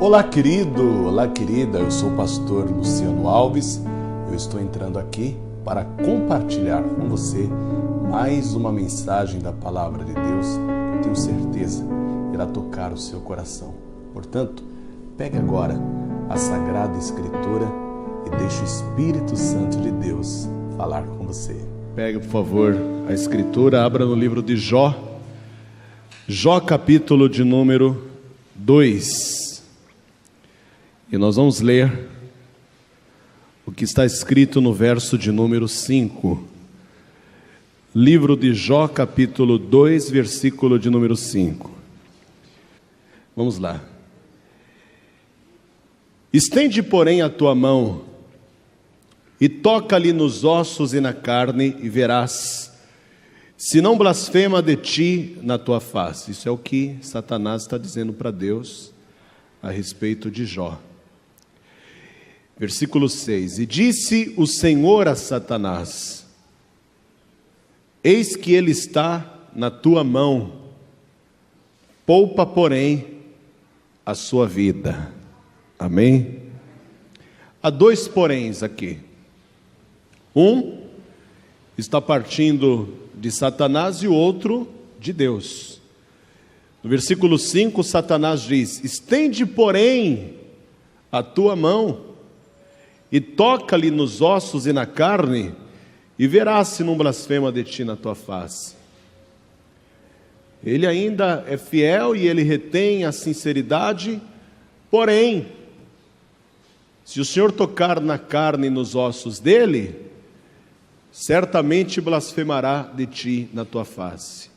Olá, querido, olá, querida, eu sou o pastor Luciano Alves. Eu estou entrando aqui para compartilhar com você mais uma mensagem da Palavra de Deus que eu tenho certeza irá tocar o seu coração. Portanto, pegue agora a Sagrada Escritura e deixe o Espírito Santo de Deus falar com você. Pegue, por favor, a Escritura, abra no livro de Jó, capítulo de número 2. E nós vamos ler o que está escrito no verso de número 5. Livro de Jó, capítulo 2, versículo de número 5. Vamos lá. Estende, porém, a tua mão e toca-lhe nos ossos e na carne, e verás, se não blasfema de ti na tua face. Isso é o que Satanás está dizendo para Deus a respeito de Jó. Versículo 6. E disse o Senhor a Satanás: eis que ele está na tua mão, poupa, porém, a sua vida. Amém? Há dois poréns aqui. Um está partindo de Satanás e o outro de Deus. No versículo 5, Satanás diz: estende, porém, a tua mão e toca-lhe nos ossos e na carne, e verás se não blasfema de ti na tua face. Ele ainda é fiel e ele retém a sinceridade, porém, se o Senhor tocar na carne e nos ossos dele, certamente blasfemará de ti na tua face.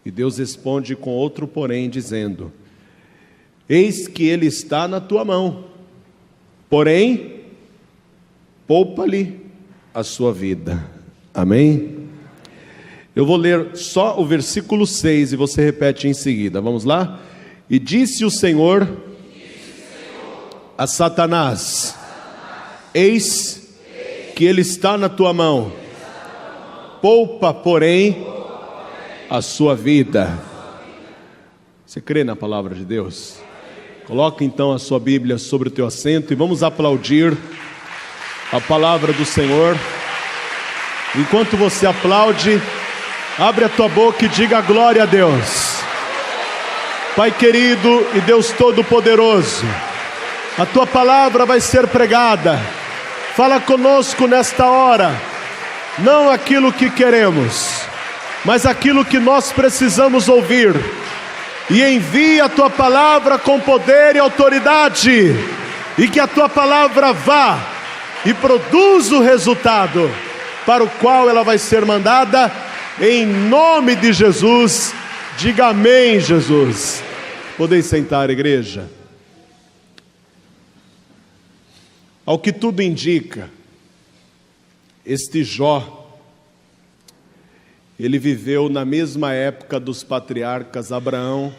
E Deus responde com outro porém, dizendo: eis que ele está na tua mão, porém, poupa-lhe a sua vida. Amém? Eu vou ler só o versículo 6 e você repete em seguida. Vamos lá? E disse o Senhor a Satanás: eis que ele está na tua mão, poupa, porém, a sua vida. Você crê na palavra de Deus? Coloque então a sua Bíblia sobre o teu assento e vamos aplaudir a palavra do Senhor. Enquanto você aplaude, abre a tua boca e diga glória a Deus. Pai querido e Deus todo-poderoso, a tua palavra vai ser pregada. Fala conosco nesta hora, não aquilo que queremos, mas aquilo que nós precisamos ouvir. E envia a tua palavra com poder e autoridade, e que a tua palavra vá e produz o resultado para o qual ela vai ser mandada, em nome de Jesus. Diga amém, Jesus. Podeis sentar, igreja. Ao que tudo indica, este Jó, ele viveu na mesma época dos patriarcas Abraão,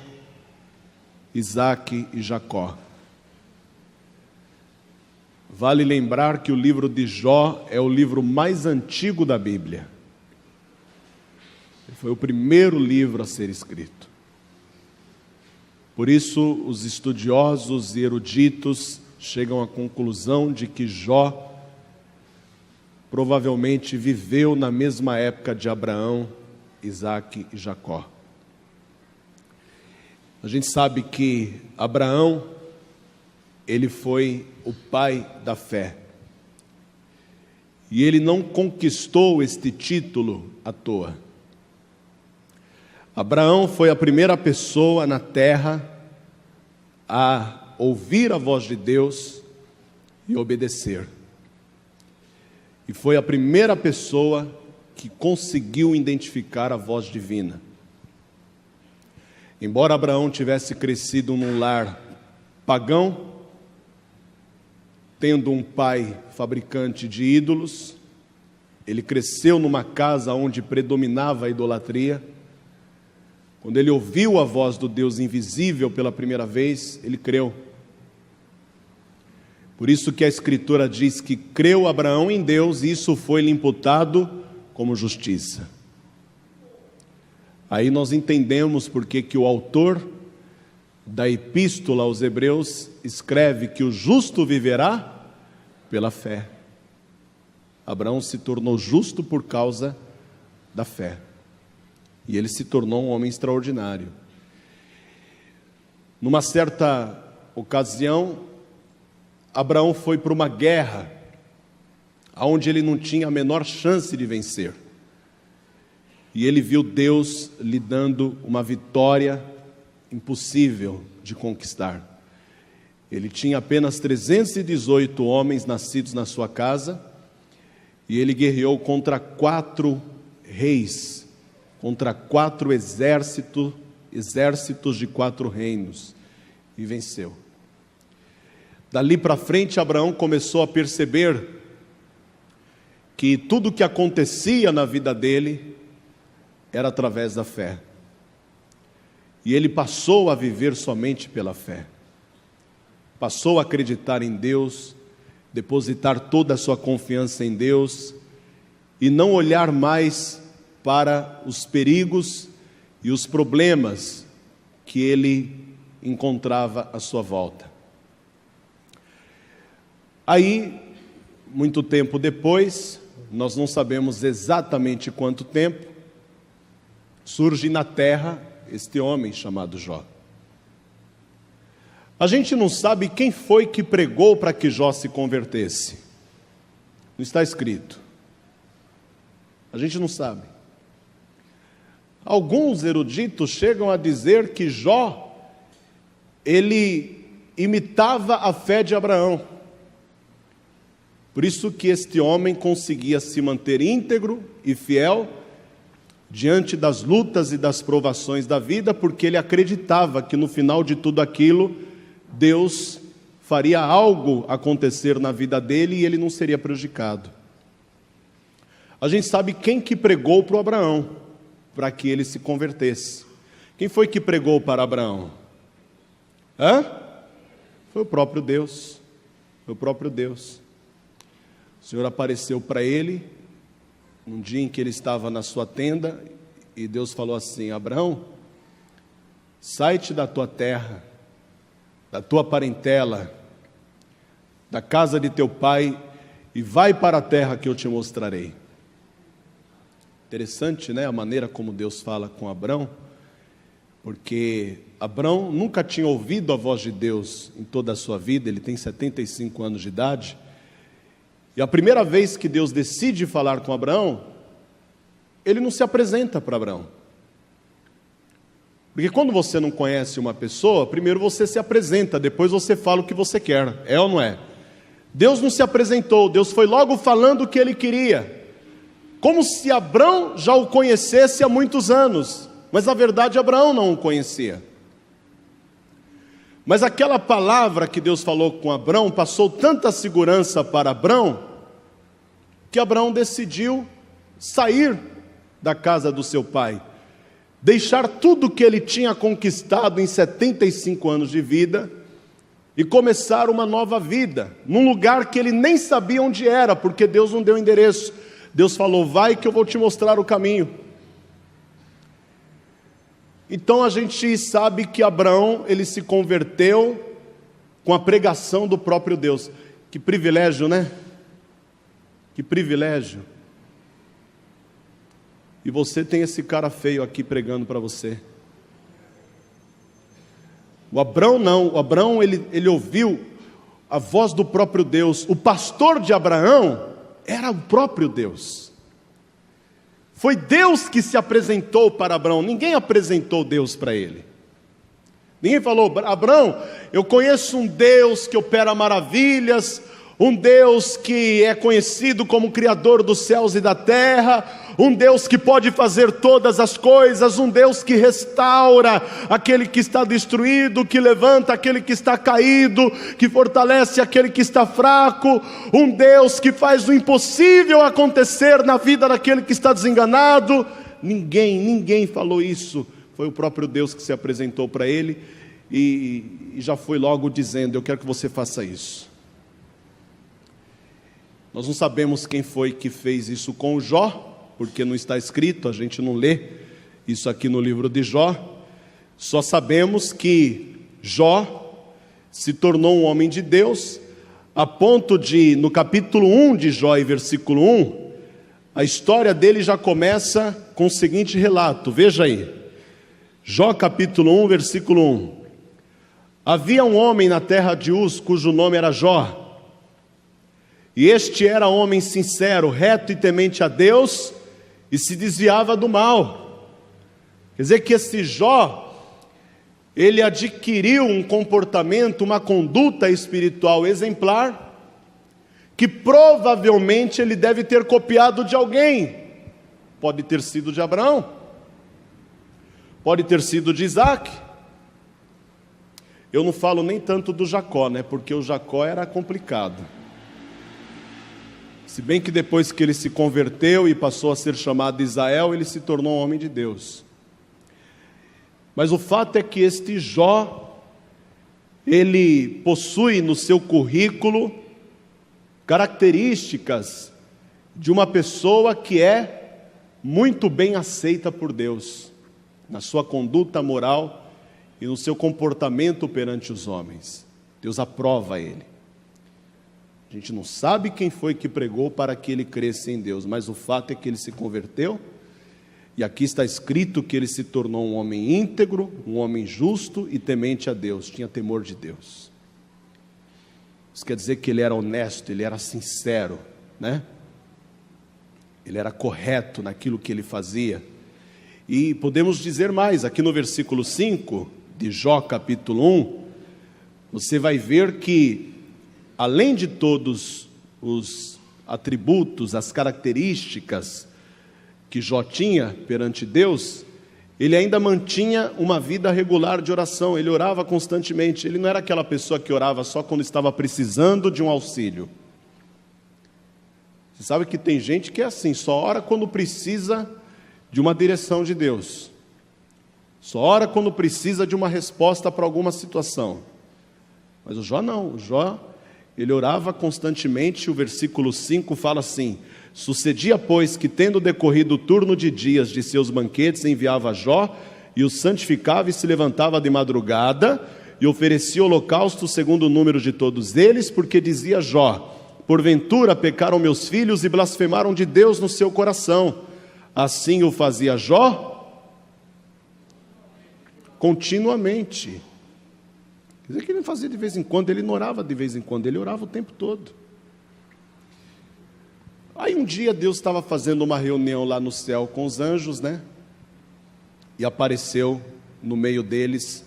Isaque e Jacó. Vale lembrar que o livro de Jó é o livro mais antigo da Bíblia. Foi o primeiro livro a ser escrito. Por isso, os estudiosos e eruditos chegam à conclusão de que Jó provavelmente viveu na mesma época de Abraão, Isaque e Jacó. A gente sabe que Abraão, ele foi o pai da fé. E ele não conquistou este título à toa. Abraão foi a primeira pessoa na terra a ouvir a voz de Deus e obedecer. E foi a primeira pessoa que conseguiu identificar a voz divina. Embora Abraão tivesse crescido num lar pagão, tendo um pai fabricante de ídolos, ele cresceu numa casa onde predominava a idolatria. Quando ele ouviu a voz do Deus invisível pela primeira vez, ele creu. Por isso que a Escritura diz que creu Abraão em Deus e isso foi-lhe imputado como justiça. Aí nós entendemos porque que o autor da Epístola aos Hebreus, escreve que o justo viverá pela fé. Abraão se tornou justo por causa da fé. E ele se tornou um homem extraordinário. Numa certa ocasião, Abraão foi para uma guerra, onde ele não tinha a menor chance de vencer. E ele viu Deus lhe dando uma vitória impossível de conquistar. Ele tinha apenas 318 homens nascidos na sua casa, e ele guerreou contra 4 reis, contra 4 exércitos de 4 reinos, e venceu. Dali para frente, Abraão começou a perceber que tudo o que acontecia na vida dele era através da fé. E ele passou a viver somente pela fé. Passou a acreditar em Deus, depositar toda a sua confiança em Deus e não olhar mais para os perigos e os problemas que ele encontrava à sua volta. Aí, muito tempo depois, nós não sabemos exatamente quanto tempo, surge na terra este homem chamado Jó. A gente não sabe quem foi que pregou para que Jó se convertesse. Não está escrito. A gente não sabe. Alguns eruditos chegam a dizer que Jó, ele imitava a fé de Abraão. Por isso que este homem conseguia se manter íntegro e fiel diante das lutas e das provações da vida, porque ele acreditava que no final de tudo aquilo, Deus faria algo acontecer na vida dele e ele não seria prejudicado. A gente sabe quem que pregou para o Abraão, para que ele se convertesse. Quem foi que pregou para Abraão? Foi o próprio Deus. Foi o próprio Deus. O Senhor apareceu para ele, num dia em que ele estava na sua tenda, e Deus falou assim: Abraão, sai-te da tua terra, da tua parentela, da casa de teu pai, e vai para a terra que eu te mostrarei. Interessante, né, a maneira como Deus fala com Abraão, porque Abraão nunca tinha ouvido a voz de Deus em toda a sua vida, ele tem 75 anos de idade, e a primeira vez que Deus decide falar com Abraão, ele não se apresenta para Abraão. Porque quando você não conhece uma pessoa, primeiro você se apresenta, depois você fala o que você quer, é ou não é? Deus não se apresentou, Deus foi logo falando o que ele queria, como se Abraão já o conhecesse há muitos anos, mas na verdade Abraão não o conhecia. Mas aquela palavra que Deus falou com Abraão passou tanta segurança para Abraão, que Abraão decidiu sair da casa do seu pai, deixar tudo que ele tinha conquistado em 75 anos de vida e começar uma nova vida, num lugar que ele nem sabia onde era, porque Deus não deu endereço. Deus falou: vai que eu vou te mostrar o caminho. Então a gente sabe que Abraão, ele se converteu com a pregação do próprio Deus. Que privilégio, né? Que privilégio. E você tem esse cara feio aqui pregando para você. O Abraão não, o Abraão ele ouviu a voz do próprio Deus. O pastor de Abraão era o próprio Deus. Foi Deus que se apresentou para Abraão, ninguém apresentou Deus para ele. Ninguém falou: Abraão, eu conheço um Deus que opera maravilhas, um Deus que é conhecido como Criador dos céus e da terra, um Deus que pode fazer todas as coisas, um Deus que restaura aquele que está destruído, que levanta aquele que está caído, que fortalece aquele que está fraco, um Deus que faz o impossível acontecer na vida daquele que está desenganado. Ninguém falou isso. Foi o próprio Deus que se apresentou para ele e já foi logo dizendo: eu quero que você faça isso. Nós não sabemos quem foi que fez isso com Jó, porque não está escrito, a gente não lê isso aqui no livro de Jó. Só sabemos que Jó se tornou um homem de Deus, a ponto de, no capítulo 1 de Jó e versículo 1, a história dele já começa com o seguinte relato, veja aí. Jó capítulo 1, versículo 1. Havia um homem na terra de Uz, cujo nome era Jó. E este era homem sincero, reto e temente a Deus, e se desviava do mal. Quer dizer que esse Jó, ele adquiriu um comportamento, uma conduta espiritual exemplar, que provavelmente ele deve ter copiado de alguém. Pode ter sido de Abraão, pode ter sido de Isaac. Eu não falo nem tanto do Jacó, né? Porque o Jacó era complicado. Se bem que depois que ele se converteu e passou a ser chamado Israel, ele se tornou um homem de Deus. Mas o fato é que este Jó, ele possui no seu currículo características de uma pessoa que é muito bem aceita por Deus, na sua conduta moral e no seu comportamento perante os homens. Deus aprova ele. A gente não sabe quem foi que pregou para que ele cresça em Deus, mas o fato é que ele se converteu, e aqui está escrito que ele se tornou um homem íntegro, um homem justo e temente a Deus, tinha temor de Deus. Isso quer dizer que ele era honesto, ele era sincero, né? Ele era correto naquilo que ele fazia. E podemos dizer mais, aqui no versículo 5 de Jó capítulo 1, você vai ver que, além de todos os atributos, as características que Jó tinha perante Deus, ele ainda mantinha uma vida regular de oração, ele orava constantemente, ele não era aquela pessoa que orava só quando estava precisando de um auxílio. Você sabe que tem gente que é assim, só ora quando precisa de uma direção de Deus, só ora quando precisa de uma resposta para alguma situação. Mas o Jó não, o Jó, ele orava constantemente. O versículo 5 fala assim: sucedia, pois, que tendo decorrido o turno de dias de seus banquetes, enviava Jó, e o santificava, e se levantava de madrugada, e oferecia holocausto segundo o número de todos eles, porque dizia Jó: porventura pecaram meus filhos e blasfemaram de Deus no seu coração. Assim o fazia Jó continuamente. Quer dizer que ele não fazia de vez em quando, ele não orava de vez em quando, ele orava o tempo todo. Aí um dia Deus estava fazendo uma reunião lá no céu com os anjos, né? E apareceu no meio deles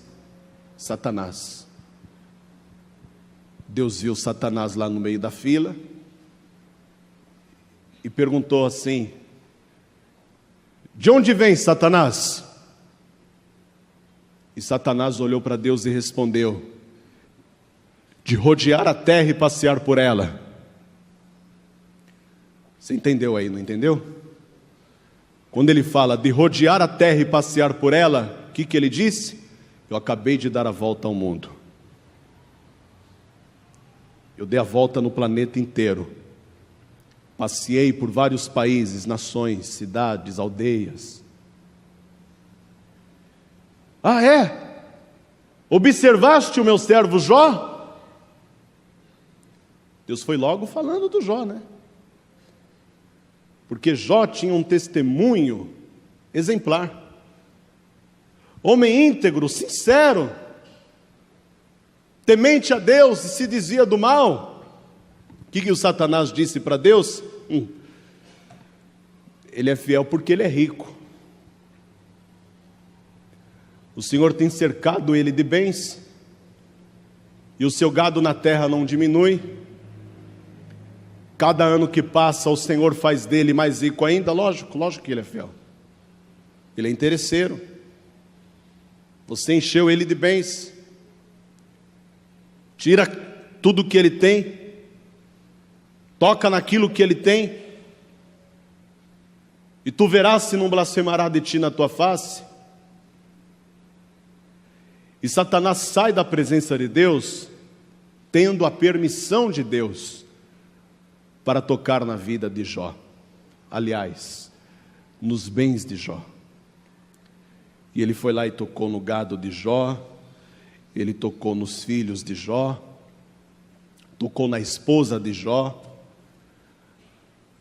Satanás. Deus viu Satanás lá no meio da fila e perguntou assim: de onde vem, Satanás? E Satanás olhou para Deus e respondeu: de rodear a terra e passear por ela. Você entendeu aí, não entendeu? Quando ele fala de rodear a terra e passear por ela, o que ele disse? Eu acabei de dar a volta ao mundo. Eu dei a volta no planeta inteiro. Passeei por vários países, nações, cidades, aldeias. Ah, é? Observaste o meu servo Jó? Deus foi logo falando do Jó, né? Porque Jó tinha um testemunho exemplar. Homem íntegro, sincero, temente a Deus e se desvia do mal. O que o Satanás disse para Deus? Ele é fiel porque ele é rico. O Senhor tem cercado ele de bens, e o seu gado na terra não diminui. Cada ano que passa, o Senhor faz dele mais rico ainda. Lógico que ele é fiel. Ele é interesseiro. Você encheu ele de bens. Tira tudo que ele tem. Toca naquilo que ele tem. E tu verás se não blasfemará de ti na tua face. E Satanás sai da presença de Deus, tendo a permissão de Deus para tocar na vida de Jó. Aliás, nos bens de Jó. E ele foi lá e tocou no gado de Jó, Ele tocou nos filhos de Jó, tocou na esposa de Jó.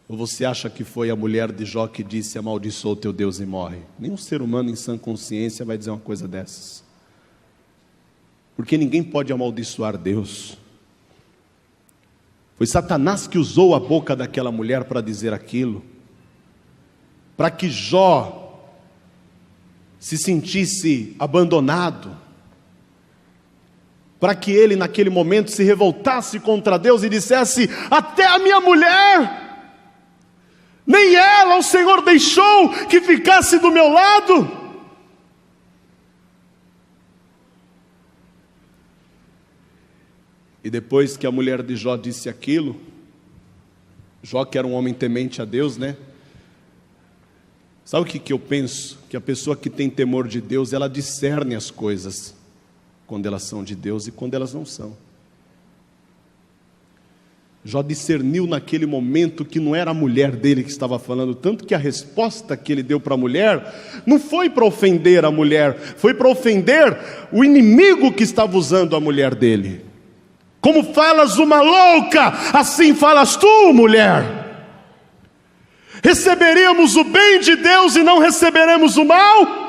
Ou você acha que foi a mulher de Jó que disse: amaldiçoa o teu Deus e morre? Nenhum ser humano em sã consciência vai dizer uma coisa dessas. Porque ninguém pode amaldiçoar Deus. Foi Satanás que usou a boca daquela mulher para dizer aquilo, para que Jó se sentisse abandonado, para que ele naquele momento se revoltasse contra Deus e dissesse: até a minha mulher, nem ela o Senhor deixou que ficasse do meu lado. E depois que a mulher de Jó disse aquilo, Jó, que era um homem temente a Deus, né? Sabe o que eu penso? Que a pessoa que tem temor de Deus, ela discerne as coisas, quando elas são de Deus e quando elas não são. Jó discerniu naquele momento que não era a mulher dele que estava falando, tanto que a resposta que ele deu para a mulher não foi para ofender a mulher, foi para ofender o inimigo que estava usando a mulher dele. Como falas uma louca, assim falas tu, mulher. Receberíamos o bem de Deus e não receberemos o mal?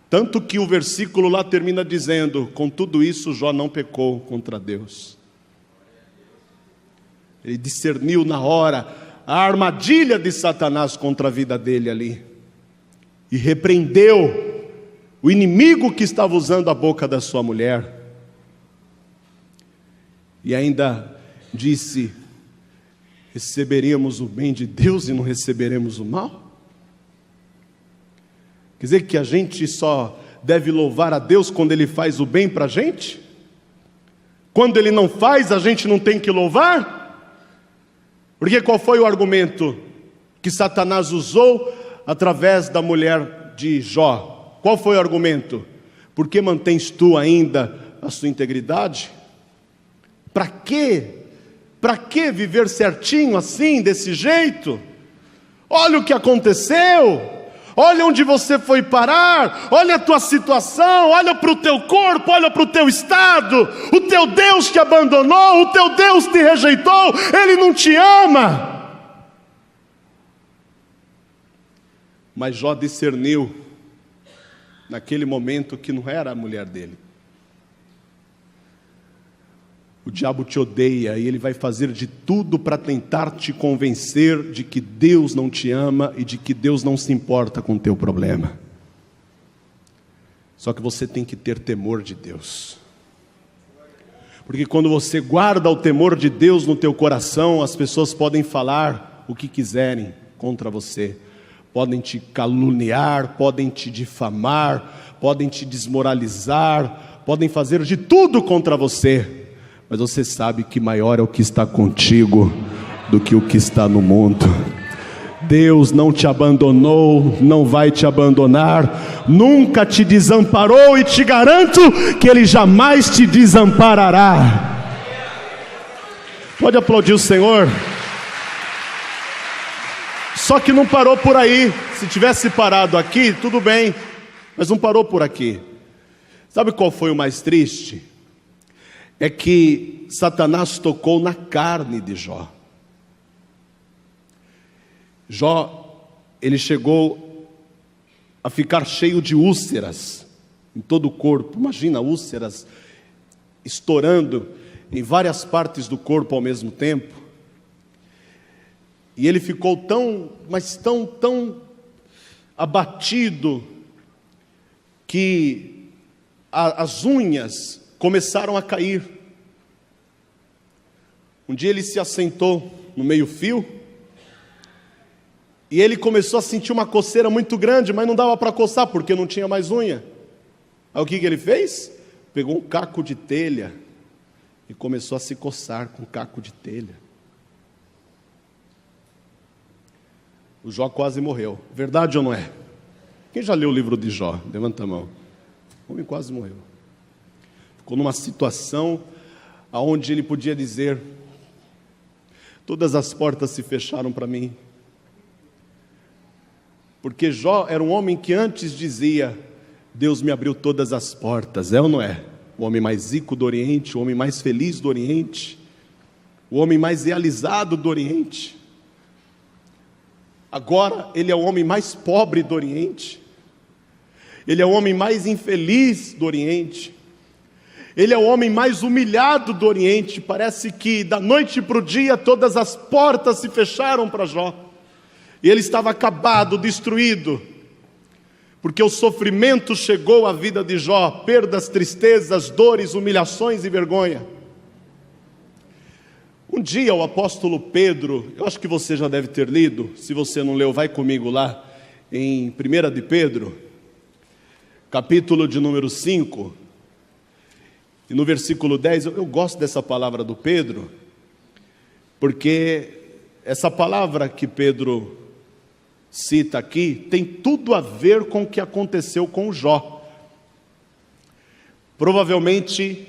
Tanto que o versículo lá termina dizendo: com tudo isso Jó não pecou contra Deus. Ele discerniu na hora a armadilha de Satanás contra a vida dele ali, e repreendeu o inimigo que estava usando a boca da sua mulher. E ainda disse: receberíamos o bem de Deus e não receberemos o mal? Quer dizer que a gente só deve louvar a Deus quando Ele faz o bem para a gente? Quando Ele não faz, a gente não tem que louvar? Porque qual foi o argumento que Satanás usou através da mulher de Jó? Qual foi o argumento? Por que mantens tu ainda a sua integridade? Para quê? Para que viver certinho assim, desse jeito? Olha o que aconteceu, olha onde você foi parar, olha a tua situação, olha para o teu corpo, olha para o teu estado. O teu Deus te abandonou, o teu Deus te rejeitou, Ele não te ama. Mas Jó discerniu naquele momento que não era a mulher dele. O diabo te odeia e ele vai fazer de tudo para tentar te convencer de que Deus não te ama e de que Deus não se importa com o teu problema. Só que você tem que ter temor de Deus. Porque quando você guarda o temor de Deus no teu coração, as pessoas podem falar o que quiserem contra você. Podem te caluniar, podem te difamar, podem te desmoralizar, podem fazer de tudo contra você. Mas você sabe que maior é o que está contigo do que o que está no mundo. Deus não te abandonou, não vai te abandonar, nunca te desamparou, e te garanto que Ele jamais te desamparará. Pode aplaudir o Senhor? Só que não parou por aí. Se tivesse parado aqui, tudo bem, mas não parou por aqui. Sabe qual foi o mais triste? É que Satanás tocou na carne de Jó. Jó, ele chegou a ficar cheio de úlceras em todo o corpo. Imagina, úlceras estourando em várias partes do corpo ao mesmo tempo. E ele ficou tão abatido, que as unhas começaram a cair. Um dia ele se assentou no meio-fio e ele começou a sentir uma coceira muito grande, mas não dava para coçar porque não tinha mais unha. Aí o que ele fez? Pegou um caco de telha e começou a se coçar com caco de telha. O Jó quase morreu. Verdade ou não é? Quem já leu o livro de Jó? Levanta a mão. O homem quase morreu. Ficou numa situação onde ele podia dizer: todas as portas se fecharam para mim. Porque Jó era um homem que antes dizia: Deus me abriu todas as portas, é ou não é? o homem mais rico do Oriente, o homem mais feliz do Oriente, o homem mais realizado do Oriente. Agora ele é o homem mais pobre do Oriente, ele é o homem mais infeliz do Oriente, ele é o homem mais humilhado do Oriente. Parece que da noite para o dia todas as portas se fecharam para Jó, e ele estava acabado, destruído, porque o sofrimento chegou à vida de Jó, perdas, tristezas, dores, humilhações e vergonha. Um dia o apóstolo Pedro, eu acho que você já deve ter lido, se você não leu, vai comigo lá, em 1 de Pedro, capítulo de número 5, e no versículo 10, eu gosto dessa palavra do Pedro, porque essa palavra que Pedro cita aqui, tem tudo a ver com o que aconteceu com Jó. Provavelmente,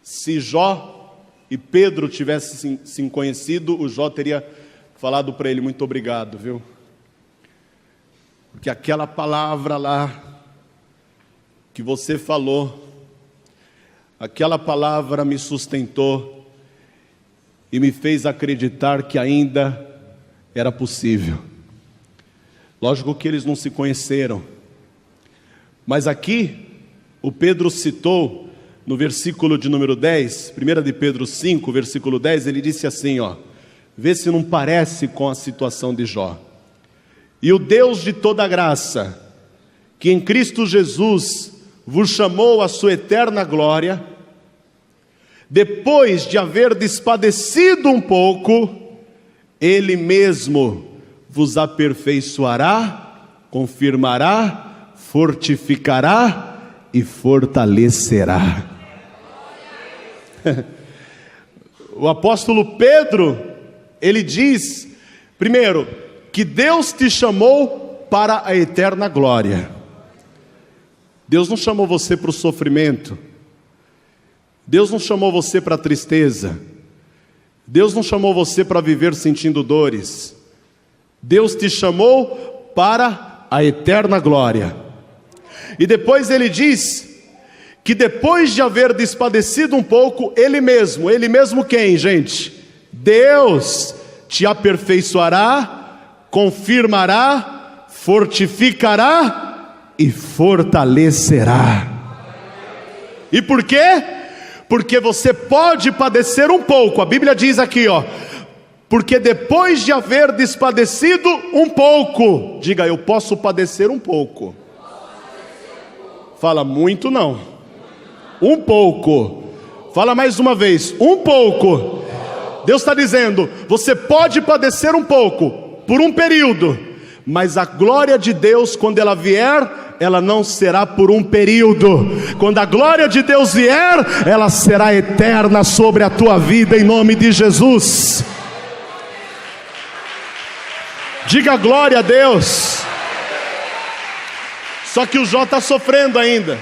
se Jó e Pedro tivessem se conhecido, o Jó teria falado para ele: muito obrigado, viu? Porque aquela palavra lá que você falou, aquela palavra me sustentou e me fez acreditar que ainda era possível. Lógico que eles não se conheceram, mas aqui o Pedro citou no versículo de número 10, 1 de Pedro 5, versículo 10, ele disse assim, vê se não parece com a situação de Jó. E o Deus de toda graça, que em Cristo Jesus vos chamou à sua eterna glória, depois de haver despadecido um pouco, Ele mesmo vos aperfeiçoará, confirmará, fortificará e fortalecerá. O apóstolo Pedro, ele diz, primeiro, que Deus te chamou para a eterna glória. Deus não chamou você para o sofrimento, Deus não chamou você para a tristeza, Deus não chamou você para viver sentindo dores. Deus te chamou para a eterna glória. E depois ele diz que depois de haver despadecido um pouco, Ele mesmo quem, gente? Deus te aperfeiçoará, confirmará, fortificará e fortalecerá. E por quê? Porque você pode padecer um pouco. A Bíblia diz aqui, porque depois de haver despadecido um pouco, diga, eu posso padecer um pouco. Fala, muito não. Um pouco. Fala mais uma vez, um pouco. Deus está dizendo, você pode padecer um pouco, por um período, mas a glória de Deus, quando ela vier, ela não será por um período. Quando a glória de Deus vier, ela será eterna sobre a tua vida, em nome de Jesus. Diga glória a Deus. Só que o Jó está sofrendo ainda.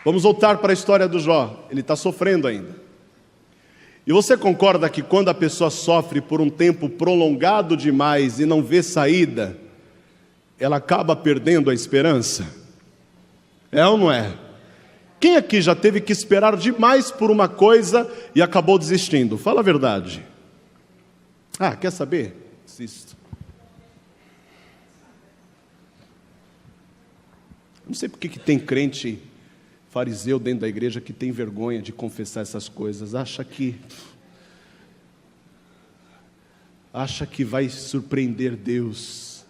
Vamos voltar para a história do Jó. Ele está sofrendo ainda. E você concorda que quando a pessoa sofre por um tempo prolongado demais e não vê saída, ela acaba perdendo a esperança? É ou não é? Quem aqui já teve que esperar demais por uma coisa e acabou desistindo? Fala a verdade. Quer saber? Desisto. Não sei porque que tem crente fariseu dentro da igreja que tem vergonha de confessar essas coisas. Acha que vai surpreender Deus,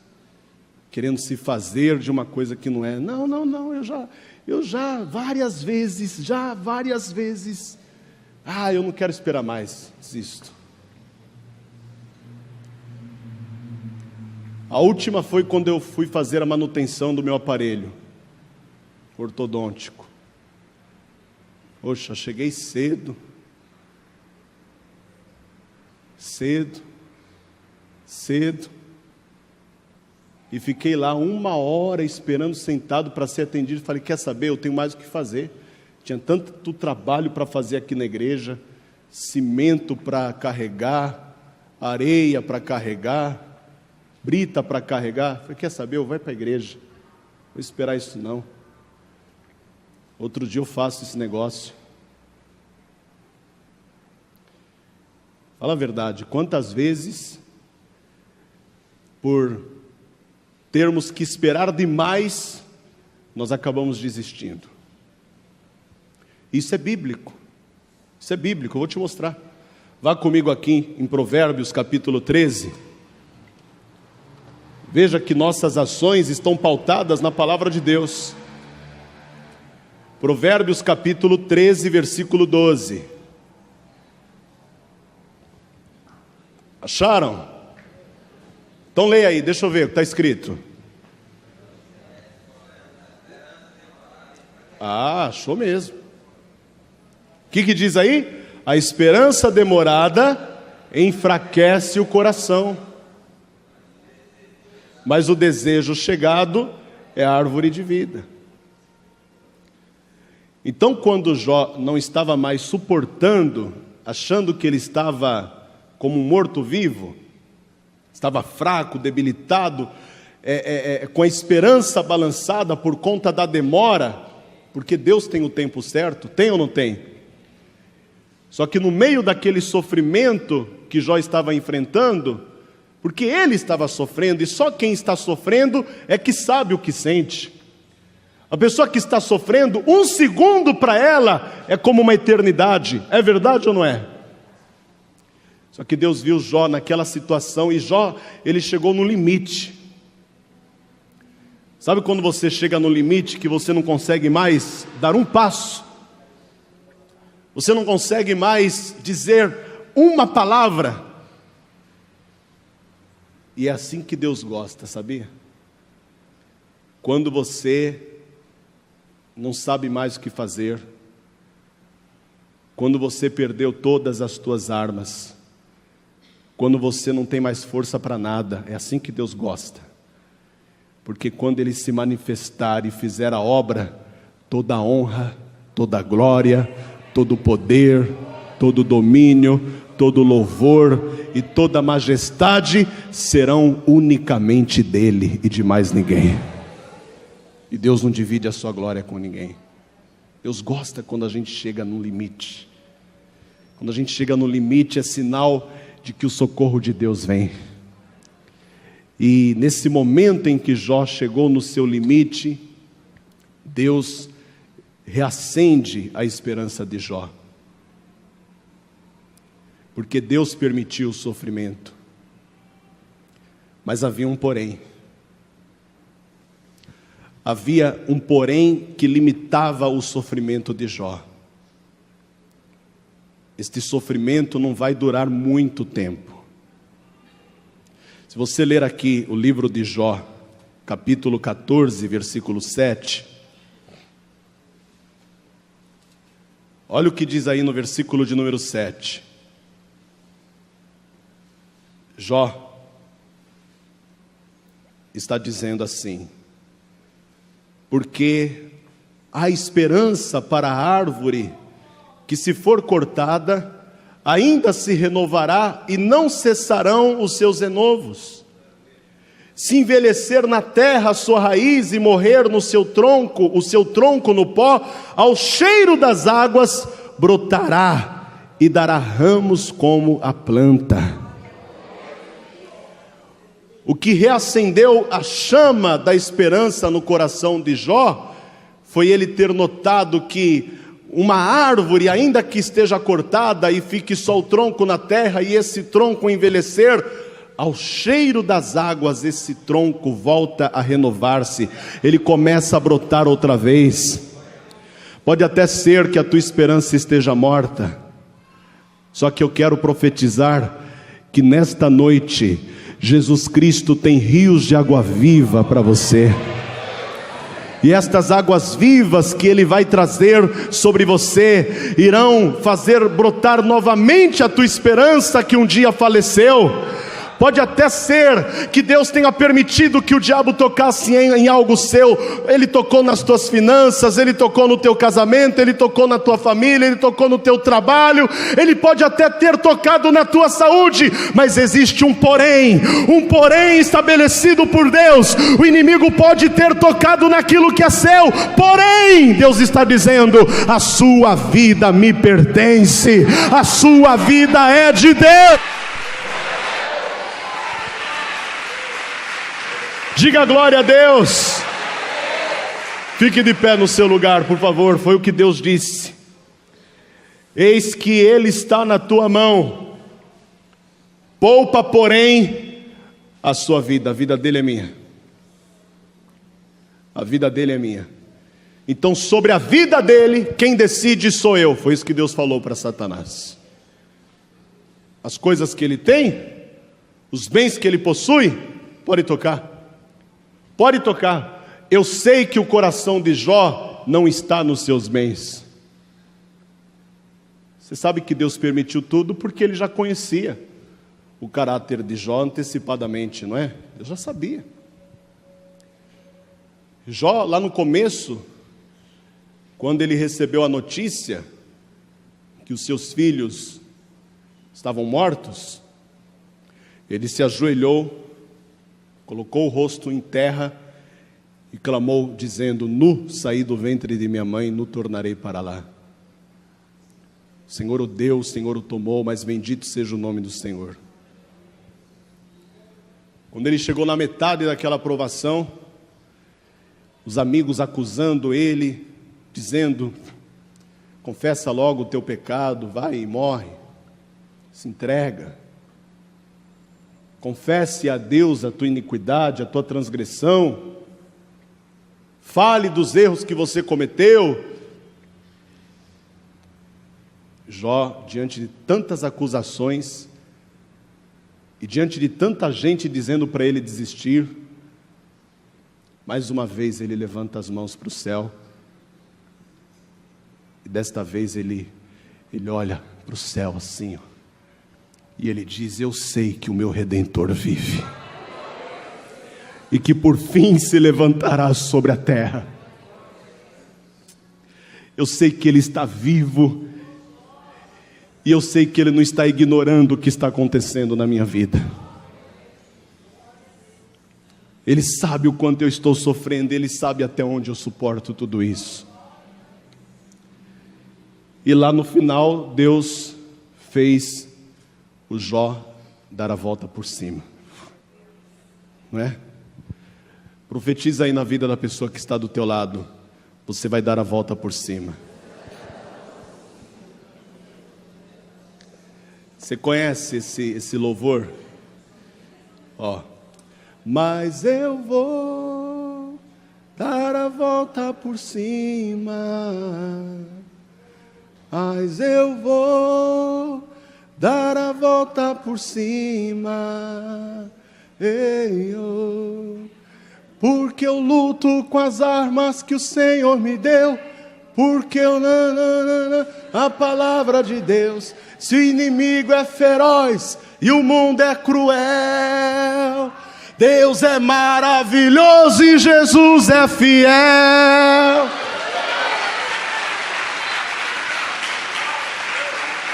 querendo se fazer de uma coisa que não é. Não, eu já várias vezes, eu não quero esperar mais, desisto. A última foi quando eu fui fazer a manutenção do meu aparelho ortodôntico. Poxa, cheguei cedo, e fiquei lá 1 hora esperando sentado para ser atendido. Falei, quer saber, eu tenho mais o que fazer. Tinha tanto trabalho para fazer aqui na igreja, cimento para carregar, areia para carregar, brita para carregar. Falei, quer saber, eu vou para a igreja, vou esperar isso não. Outro dia eu faço esse negócio. Fala a verdade, quantas vezes, por termos que esperar demais, nós acabamos desistindo. Isso é bíblico. Isso é bíblico, eu vou te mostrar. Vá comigo aqui em Provérbios capítulo 13. Veja que nossas ações estão pautadas na palavra de Deus. Provérbios capítulo 13, versículo 12. Acharam? Então leia aí, deixa eu ver o que está escrito. Ah, achou mesmo. O que diz aí? A esperança demorada enfraquece o coração, mas o desejo chegado é a árvore de vida. Então, quando Jó não estava mais suportando, achando que ele estava como um morto-vivo, estava fraco, debilitado, com a esperança balançada por conta da demora, porque Deus tem o tempo certo, tem ou não tem? Só que no meio daquele sofrimento que Jó estava enfrentando, porque ele estava sofrendo, e só quem está sofrendo é que sabe o que sente. A pessoa que está sofrendo, um segundo para ela é como uma eternidade. É verdade ou não é? Só que Deus viu Jó naquela situação, e Jó, ele chegou no limite. Sabe quando você chega no limite que você não consegue mais dar um passo? Você não consegue mais dizer uma palavra? E é assim que Deus gosta, sabia? Quando você não sabe mais o que fazer, quando você perdeu todas as tuas armas, quando você não tem mais força para nada, é assim que Deus gosta. Porque quando Ele se manifestar e fizer a obra, toda a honra, toda a glória, todo o poder, todo o domínio, todo o louvor e toda a majestade serão unicamente dEle e de mais ninguém. E Deus não divide a sua glória com ninguém. Deus gosta quando a gente chega no limite. Quando a gente chega no limite é sinal de que o socorro de Deus vem. E nesse momento em que Jó chegou no seu limite, Deus reacende a esperança de Jó. Porque Deus permitiu o sofrimento. Mas havia um porém. Havia um porém que limitava o sofrimento de Jó. Este sofrimento não vai durar muito tempo. Se você ler aqui o livro de Jó, capítulo 14, versículo 7, olha o que diz aí no versículo de número 7. Jó está dizendo assim: porque há esperança para a árvore que, se for cortada, ainda se renovará e não cessarão os seus renovos. Se envelhecer na terra a sua raiz e morrer no seu tronco, o seu tronco no pó, ao cheiro das águas brotará e dará ramos como a planta. O que reacendeu a chama da esperança no coração de Jó foi ele ter notado que uma árvore, ainda que esteja cortada e fique só o tronco na terra, e esse tronco envelhecer, ao cheiro das águas esse tronco volta a renovar-se, ele começa a brotar outra vez. Pode até ser que a tua esperança esteja morta, só que eu quero profetizar que nesta noite Jesus Cristo tem rios de água viva para você. E estas águas vivas que Ele vai trazer sobre você irão fazer brotar novamente a tua esperança que um dia faleceu. Pode até ser que Deus tenha permitido que o diabo tocasse em algo seu. Ele tocou nas tuas finanças, ele tocou no teu casamento, ele tocou na tua família, ele tocou no teu trabalho, ele pode até ter tocado na tua saúde, mas existe um porém estabelecido por Deus. O inimigo pode ter tocado naquilo que é seu, porém Deus está dizendo: a sua vida me pertence, a sua vida é de Deus. Diga glória a Deus. Fique de pé no seu lugar, por favor. Foi o que Deus disse: eis que Ele está na tua mão, poupa porém a sua vida. A vida dele é minha, a vida dele é minha. Então sobre a vida dele, quem decide sou eu. Foi isso que Deus falou para Satanás. As coisas que ele tem, os bens que ele possui, pode tocar. Pode tocar. Eu sei que o coração de Jó não está nos seus bens. Você sabe que Deus permitiu tudo porque Ele já conhecia o caráter de Jó antecipadamente, não é? Eu já sabia. Jó, lá no começo, quando ele recebeu a notícia que os seus filhos estavam mortos, ele se ajoelhou, colocou o rosto em terra e clamou, dizendo: nu saí do ventre de minha mãe, nu tornarei para lá. O Senhor o deu, o Senhor o tomou, mas bendito seja o nome do Senhor. Quando ele chegou na metade daquela provação, os amigos acusando ele, dizendo: confessa logo o teu pecado, vai e morre, se entrega. Confesse a Deus a tua iniquidade, a tua transgressão. Fale dos erros que você cometeu. Jó, diante de tantas acusações e diante de tanta gente dizendo para ele desistir, mais uma vez ele levanta as mãos para o céu. E desta vez ele olha para o céu assim, ó. E ele diz: eu sei que o meu Redentor vive, e que por fim se levantará sobre a terra. Eu sei que Ele está vivo, e eu sei que Ele não está ignorando o que está acontecendo na minha vida. Ele sabe o quanto eu estou sofrendo, Ele sabe até onde eu suporto tudo isso. E lá no final, Deus fez o Jó dar a volta por cima, não é? Profetiza aí na vida da pessoa que está do teu lado: você vai dar a volta por cima. Você conhece esse louvor? Ó. Mas eu vou dar a volta por cima, mas eu vou dar a volta por cima, ei, oh. Porque eu luto com as armas que o Senhor me deu, porque eu a palavra de Deus. Se o inimigo é feroz e o mundo é cruel, Deus é maravilhoso e Jesus é fiel.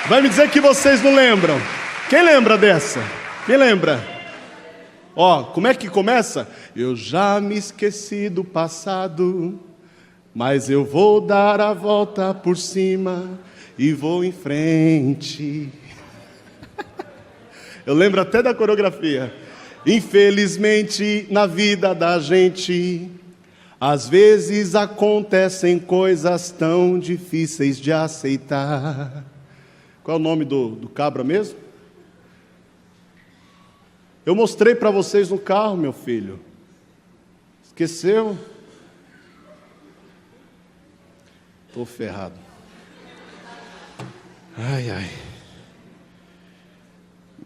Vai me dizer que vocês não lembram? Quem lembra dessa? Quem lembra? Ó, como é que começa? Eu já me esqueci do passado, mas eu vou dar a volta por cima e vou em frente. Eu lembro até da coreografia. Infelizmente, na vida da gente, às vezes acontecem coisas tão difíceis de aceitar. Qual é o nome do cabra mesmo? Eu mostrei para vocês no carro, meu filho. Esqueceu? Estou ferrado. Ai, ai.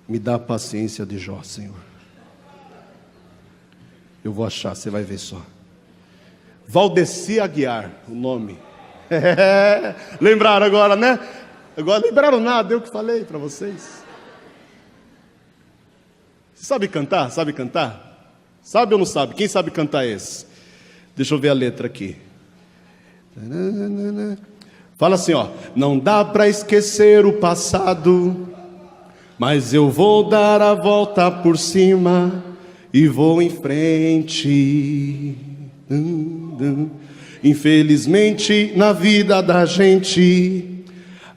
Me dá a paciência de Jó, Senhor. Eu vou achar, você vai ver só. Valdeci Aguiar, o nome. Lembraram agora, né? Agora lembraram nada, eu que falei para vocês. Sabe cantar? Sabe cantar? Sabe ou não sabe? Quem sabe cantar esse? Deixa eu ver a letra aqui. Fala assim, ó. Não dá para esquecer o passado, mas eu vou dar a volta por cima e vou em frente. Infelizmente, na vida da gente,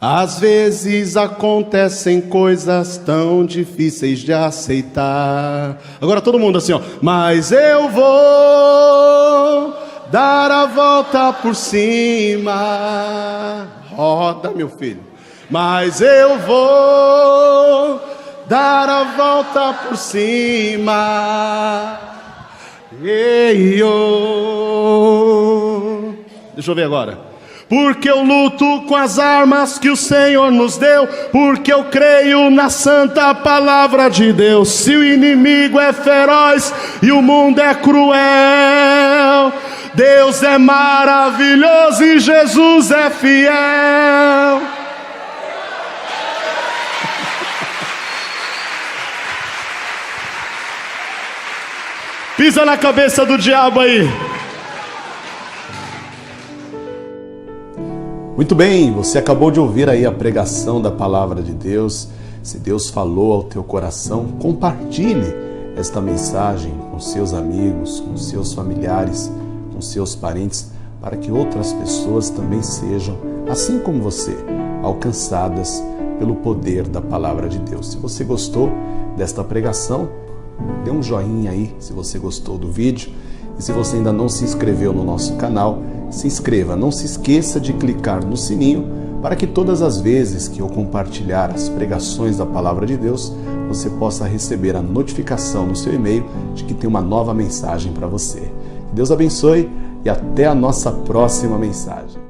às vezes acontecem coisas tão difíceis de aceitar. Agora todo mundo assim, ó. Mas eu vou dar a volta por cima. Roda, meu filho. Mas eu vou dar a volta por cima. Ei, oh. Deixa eu ver agora. Porque eu luto com as armas que o Senhor nos deu, porque eu creio na santa palavra de Deus. Se o inimigo é feroz e o mundo é cruel, Deus é maravilhoso e Jesus é fiel. Pisa na cabeça do diabo aí. Muito bem, você acabou de ouvir aí a pregação da palavra de Deus. Se Deus falou ao teu coração, compartilhe esta mensagem com seus amigos, com seus familiares, com seus parentes, para que outras pessoas também sejam, assim como você, alcançadas pelo poder da palavra de Deus. Se você gostou desta pregação, dê um joinha aí se você gostou do vídeo. E se você ainda não se inscreveu no nosso canal, se inscreva. Não se esqueça de clicar no sininho para que todas as vezes que eu compartilhar as pregações da palavra de Deus, você possa receber a notificação no seu e-mail de que tem uma nova mensagem para você. Que Deus abençoe e até a nossa próxima mensagem.